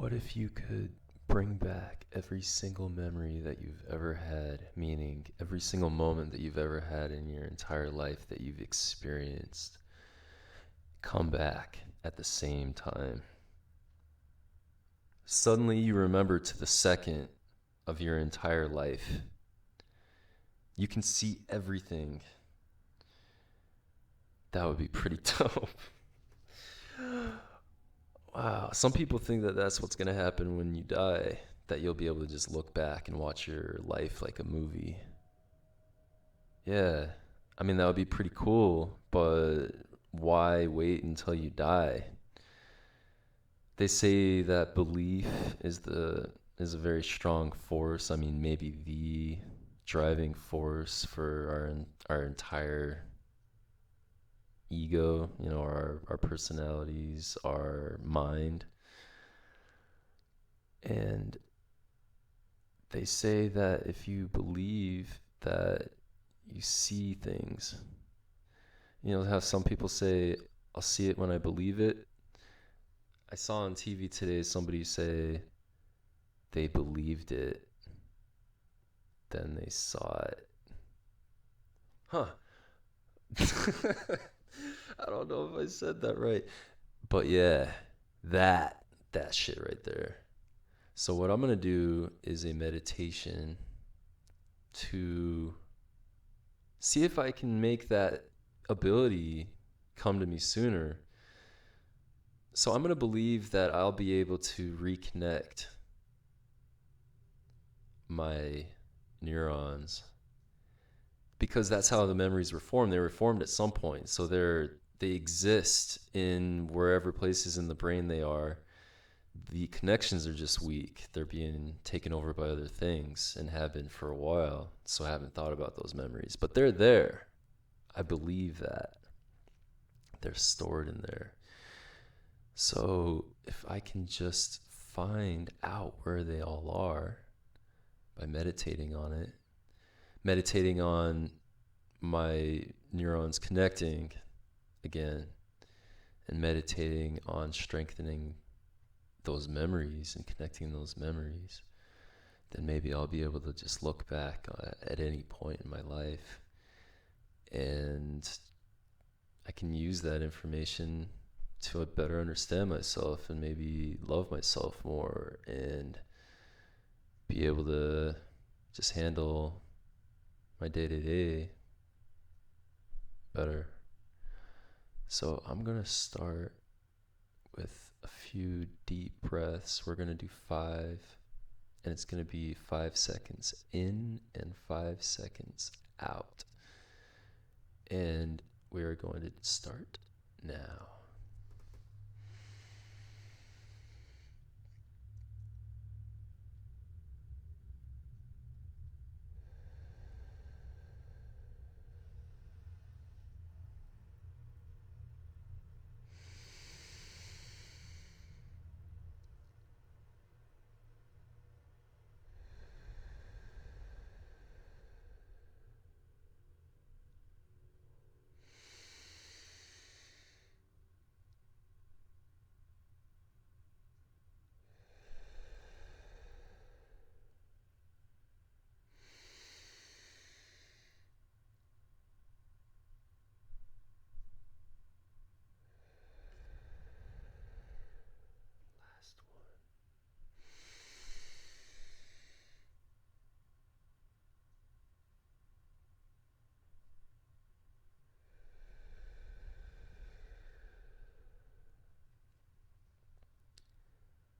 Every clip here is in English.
What if you could bring back every single memory that you've ever had, meaning every single moment that you've ever had in your entire life that you've experienced, come back at the same time? Suddenly you remember to the second of your entire life. You can see everything. That would be pretty dope. Wow. Some people think that that's what's going to happen when you die, that you'll be able to just look back and watch your life like a movie. Yeah. I mean, that would be pretty cool, but why wait until you die? They say that belief is a very strong force. I mean, maybe the driving force for our entire ego, our personalities, our mind. And they say that if you believe that you see things, how some people say, I'll see it when I believe it. I saw on TV today somebody say they believed it, then they saw it. Huh. I don't know if I said that right. But yeah, that shit right there. So what I'm going to do is a meditation to see if I can make that ability come to me sooner. So I'm going to believe that I'll be able to reconnect my neurons, because that's how the memories were formed. They were formed at some point. So they exist in wherever places in the brain they are. The connections are just weak. They're being taken over by other things and have been for a while. So I haven't thought about those memories. But they're there. I believe that. They're stored in there. So if I can just find out where they all are by meditating on it, meditating on my neurons connecting again, and meditating on strengthening those memories and connecting those memories, then maybe I'll be able to just look back at any point in my life, and I can use that information to better understand myself and maybe love myself more and be able to just handle my day-to-day better. So I'm going to start with a few deep breaths. We're going to do 5, and it's going to be 5 seconds in and 5 seconds out. And we are going to start now. Last one.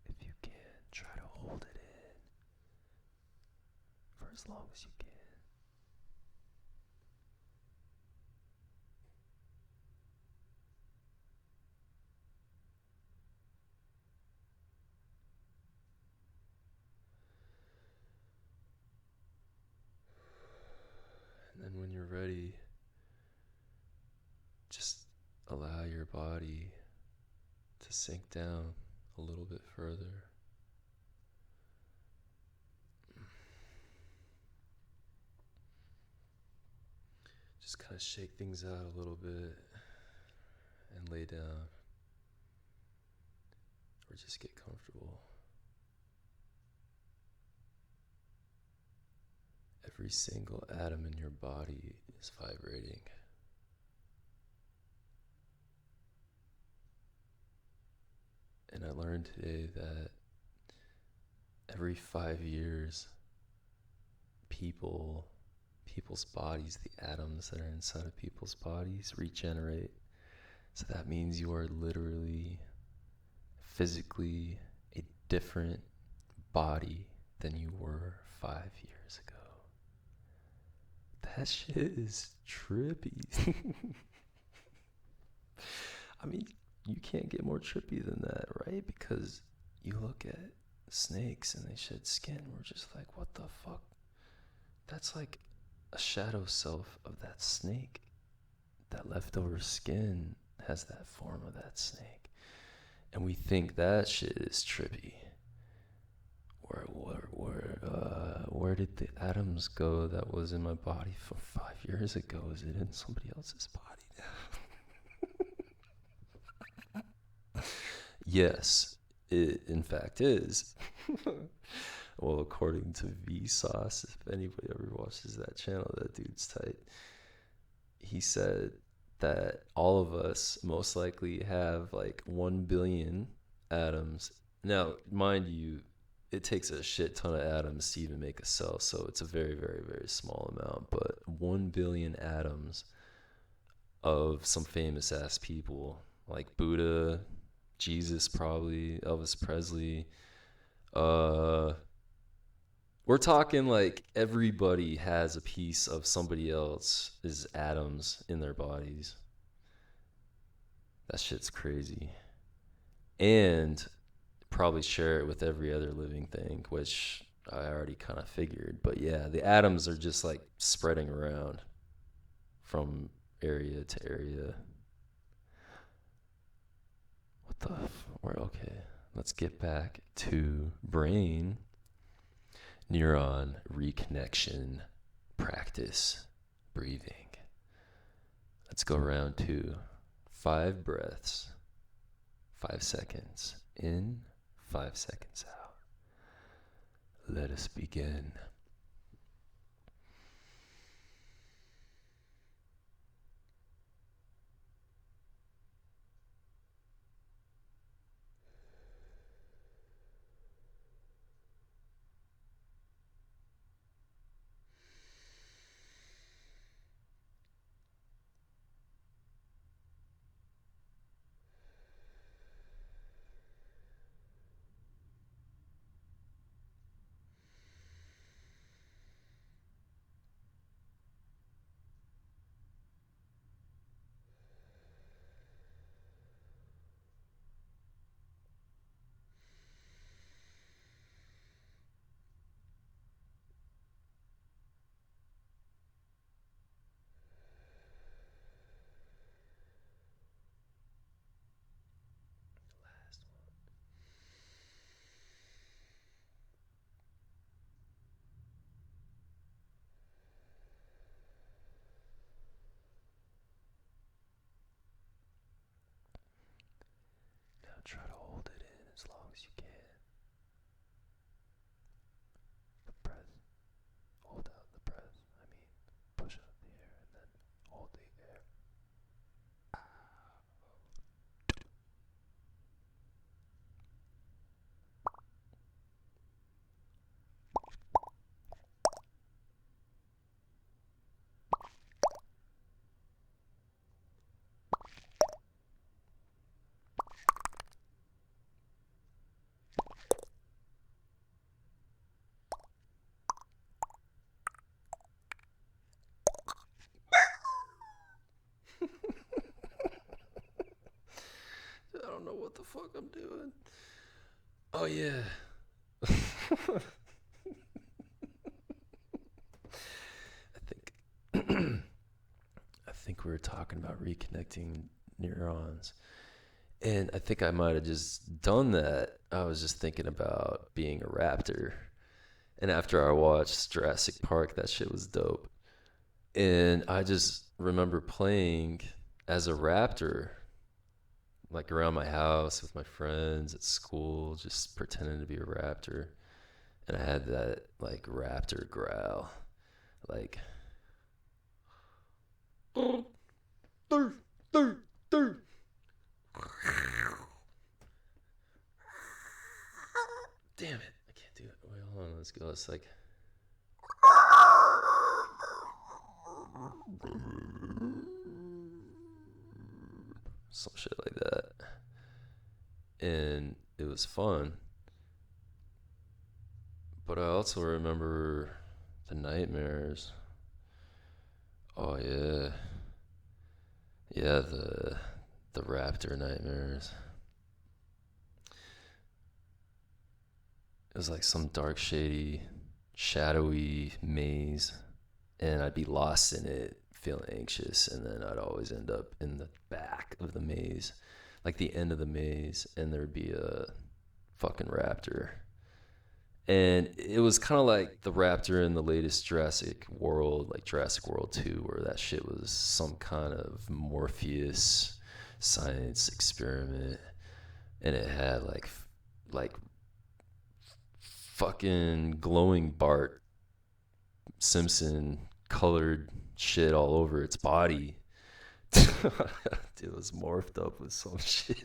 If you can, try to hold it in for as long as you can. And then when you're ready, just allow your body to sink down a little bit further. Just kind of shake things out a little bit and lay down, or just get comfortable. Every single atom in your body is vibrating. And I learned today that every 5 years, people's bodies, the atoms that are inside of people's bodies regenerate. So that means you are literally, physically a different body than you were 5 years ago. That shit is trippy. I mean, you can't get more trippy than that, right? Because you look at snakes and they shed skin. We're just like, what the fuck? That's like a shadow self of that snake. That leftover skin has that form of that snake. And we think that shit is trippy. Where did the atoms go that was in my body from 5 years ago? Is it in somebody else's body now? Yes, it in fact is. Well, according to Vsauce, if anybody ever watches that channel, that dude's tight. He said that all of us most likely have like 1 billion atoms. Now, mind you, it takes a shit ton of atoms to even make a cell, so it's a very, very, very small amount. But 1 billion atoms of some famous ass people like Buddha, Jesus, probably Elvis Presley. We're talking like everybody has a piece of somebody else's atoms in their bodies. That shit's crazy. And probably share it with every other living thing, which I already kind of figured. But yeah, the atoms are just like spreading around from area to area. Okay, let's get back to brain. Neuron reconnection practice, breathing. Let's go round 2. 5 breaths, 5 seconds in, 5 seconds out. Let us begin. Try to hold it in as long as you can. The breath. Hold out the breath. Push out the air and then hold the air. I don't know what the fuck I'm doing. Oh yeah. I think we were talking about reconnecting neurons. And I think I might have just done that. I was just thinking about being a raptor. And after I watched Jurassic Park, that shit was dope. And I just remember playing as a raptor, like around my house with my friends at school, just pretending to be a raptor. And I had that like raptor growl. Like, damn it, I can't do it. Wait, hold on, let's go. It's like, some shit like that. And it was fun. But I also remember the nightmares. Oh yeah. Yeah, the raptor nightmares. It was like some dark, shady, shadowy maze, and I'd be lost in it, feeling anxious, and then I'd always end up in the back of the maze, like the end of the maze, and there'd be a fucking raptor. And it was kind of like the raptor in the latest Jurassic World, like Jurassic World 2, where that shit was some kind of Morpheus science experiment, and it had like fucking glowing Bart Simpson colored shit all over its body. It was morphed up with some shit.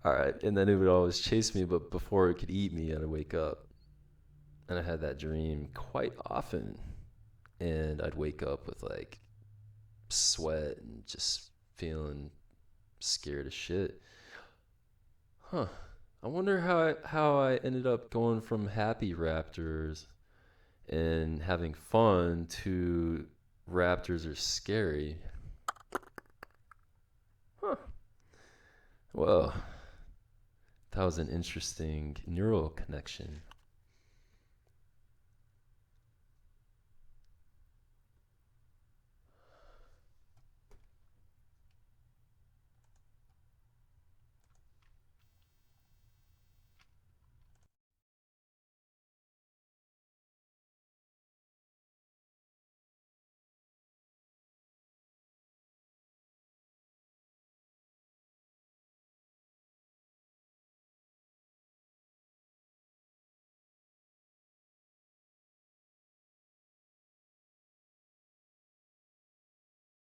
All right, and then it would always chase me, but before it could eat me, I'd wake up. And I had that dream quite often. And I'd wake up with like sweat and just feeling scared as shit. Huh. I wonder how I ended up going from happy raptors and having fun to raptors are scary. Huh. Well, that was an interesting neural connection.